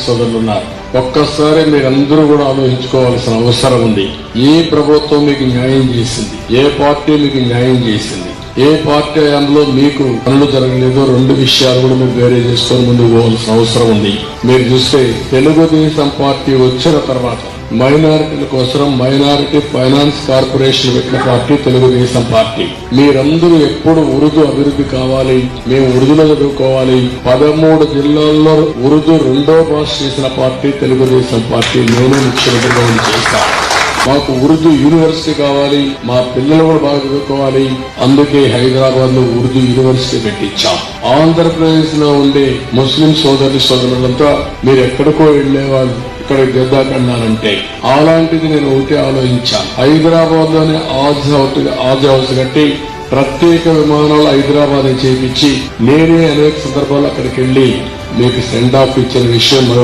సోదరులున్నారు. ఒక్కసారి మీరందరూ కూడా ఆలోచించుకోవాల్సిన అవసరం ఉంది. ఏ ప్రభుత్వం మీకు న్యాయం చేసింది, ఏ పార్టీ మీకు న్యాయం చేసింది, ఏ పార్టీ అందులో మీకు పనులు జరగలేదు, రెండు విషయాలు కూడా మీరు వేరే చేసుకొని ముందుకు పోవాల్సిన అవసరం ఉంది. మీరు చూస్తే తెలుగుదేశం పార్టీ వచ్చిన తర్వాత మైనారిటీల కోసం మైనారిటీ ఫైనాన్స్ కార్పొరేషన్ పెట్టిన పార్టీ తెలుగుదేశం పార్టీ. మీరందరూ ఎప్పుడు ఉర్దూ అభివృద్ధి కావాలి, మేము ఉర్దూలో చదువుకోవాలి, 13 జిల్లాల్లో ఉర్దూ రెండో భాష చేసిన పార్టీ తెలుగుదేశం పార్టీ. నేను ముఖ్యమంత్రిగా చేస్తాను. మాకు ఉర్దూ యూనివర్సిటీ కావాలి, మా పిల్లలు కూడా బాగా చదువుకోవాలి. అందుకే హైదరాబాద్ లో ఉర్దూ యూనివర్సిటీ పెట్టించాం. ఆంధ్రప్రదేశ్ లో ఉండే ముస్లిం సోదరులంతా మీరు ఎక్కడికో వెళ్లేవాళ్ళు ఇక్కడ గద్దాకన్నానంటే, అలాంటిది నేను ఒకటి ఆలోచించాను. హైదరాబాద్ లోనే ఆజ్ హౌస్ కట్టి ప్రత్యేక విమానాలు హైదరాబాద్ చేపించి నేనే అనేక సందర్భాల్లో అక్కడికి వెళ్లి మీకు సెండ్ ఆఫ్ ఇచ్చిన విషయం